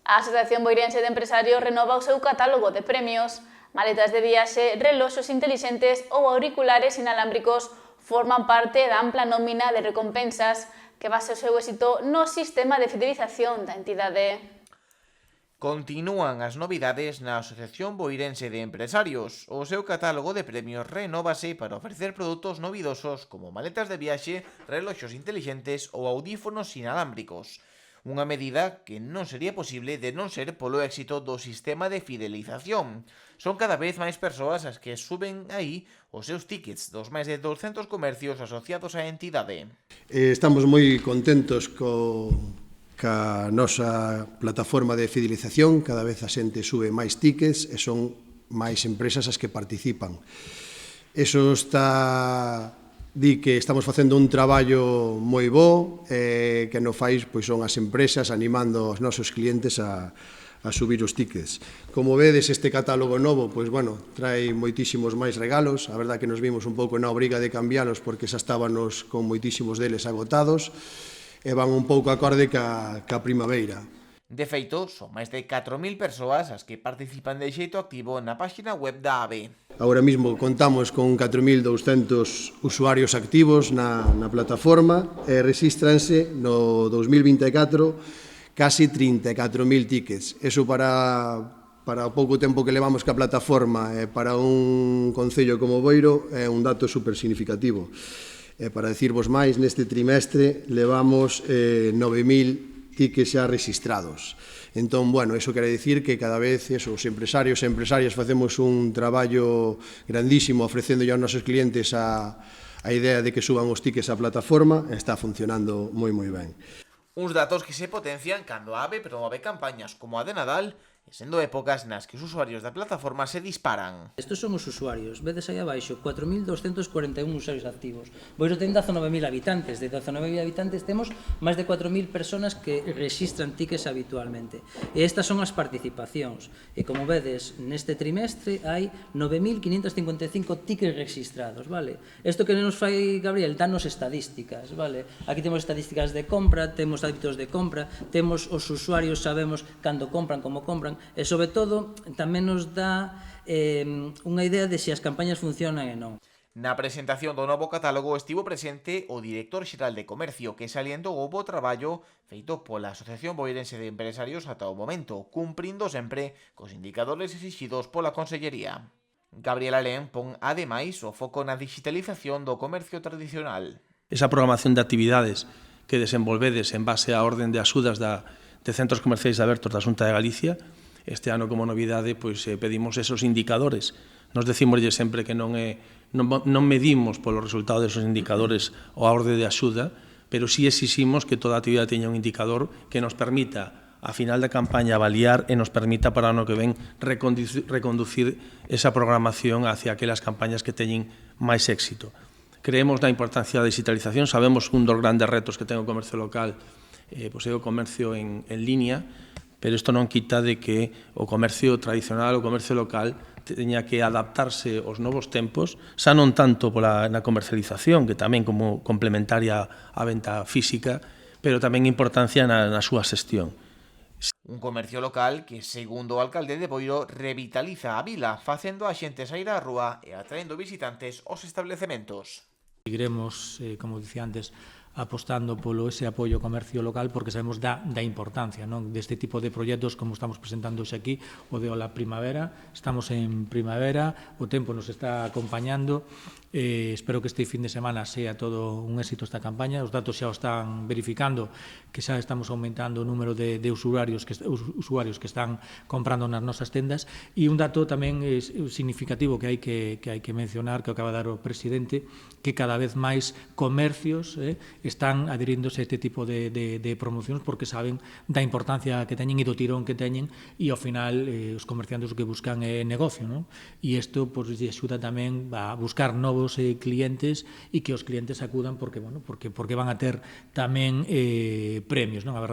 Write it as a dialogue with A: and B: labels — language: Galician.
A: A Asociación Boirense de Empresarios renova o seu catálogo de premios. Maletas de viaxe, reloxos intelixentes ou auriculares inalámbricos forman parte da ampla nómina de recompensas que base o seu éxito no sistema de fidelización da entidade.
B: Continúan as novidades na Asociación Boirense de Empresarios. O seu catálogo de premios renóvase para ofrecer produtos novidosos como maletas de viaxe, reloxos intelixentes ou audífonos inalámbricos. Unha medida que non sería posible de non ser polo éxito do sistema de fidelización. Son cada vez máis persoas as que suben aí os seus tickets dos máis de 200 comercios asociados á entidade.
C: Estamos moi contentos ca nosa plataforma de fidelización. Cada vez a xente sube máis tickets e son máis empresas as que participan. Eso di que estamos facendo un traballo moi bo, que no fai son as empresas animando os nosos clientes a subir os tickets. Como vedes, este catálogo novo trae moitísimos máis regalos. A verdade que nos vimos un pouco na obriga de cambialos porque xa estábamos con moitísimos deles agotados e van un pouco acorde ca primavera.
B: De feito, son máis de 4.000 persoas as que participan de xeito activo na páxina web da AVE.
C: Agora mesmo contamos con 4.200 usuarios activos na plataforma e rexístranse no 2024 casi 34.000 tickets. Eso para o pouco tempo que levamos ca plataforma e para un concello como Boiro é un dato super significativo. Para decirvos máis, neste trimestre levamos 9.000 tickets xa registrados. Entón, eso quere dicir que cada vez os empresarios e empresarias facemos un traballo grandísimo ofrecendo aos nosos clientes a idea de que suban os tickets á plataforma e está funcionando moi ben.
B: Uns datos que se potencian cando a AVE promove campañas como a de Nadal e sendo épocas nas que os usuarios da plataforma se disparan.
D: Estos son os usuarios, vedes aí abaixo, 4.241 usuarios activos. Boiro ten 19.000 habitantes, de 19.000 habitantes temos máis de 4.000 personas que rexistran tickets habitualmente. E estas son as participacións. E como vedes, neste trimestre hai 9.555 tickets registrados, vale? Isto que nos fai Gabriel, danos estadísticas, vale? Aquí temos estadísticas de compra, temos hábitos de compra, temos os usuarios, sabemos cando compran, como compran, e sobre todo tamén nos dá unha idea de se as campañas funcionan e non.
B: Na presentación do novo catálogo estivo presente o director xeral de Comercio, que salientou o bo traballo feito pola Asociación Boirense de Empresarios ata o momento, cumprindo sempre cos indicadores exixidos pola Consellería. Gabriel Alén pon ademais o foco na digitalización do comercio tradicional.
E: Esa programación de actividades que desenvolvedes en base á orden de axudas de centros comerciais abertos da Xunta de Galicia, este ano como novidade pedimos esos indicadores. Nos decímoslle sempre que non medimos polo resultado desos indicadores ou a orde de axuda, pero sí exiximos que toda a actividade teña un indicador que nos permita a final da campaña avaliar e nos permita para o ano que ven reconducir esa programación hacia aquelas campañas que teñen máis éxito. Creemos na importancia da digitalización, sabemos que un dos grandes retos que ten o comercio local é o comercio en línea, pero isto non quita de que o comercio tradicional, o comercio local, teña que adaptarse aos novos tempos, xa non tanto na comercialización, que tamén como complementaria á venta física, pero tamén importancia na súa xestión.
B: Un comercio local que, segundo o alcalde de Boiro, revitaliza a vila, facendo a xente saír á rúa e atraendo visitantes aos establecementos.
F: Seguiremos, como dicía antes, apostando polo ese apoio ao comercio local porque sabemos da importancia deste tipo de proxectos como estamos presentando hoxe aquí, o de Ola Primavera. Estamos en primavera, o tempo nos está acompañando, espero que este fin de semana sea todo un éxito esta campaña. Os datos xa o están verificando que xa estamos aumentando o número de usuarios que están comprando nas nosas tendas, e un dato tamén significativo que hai que mencionar, que acaba de dar o presidente, que cada vez máis comercios están adheríndose a este tipo de promocións porque saben da importancia que teñen e do tirón que teñen, e ao final os comerciantes o que buscan é negocio, e isto lle axuda tamén a buscar novos clientes e que os clientes acudan porque van a ter tamén premios, a verdade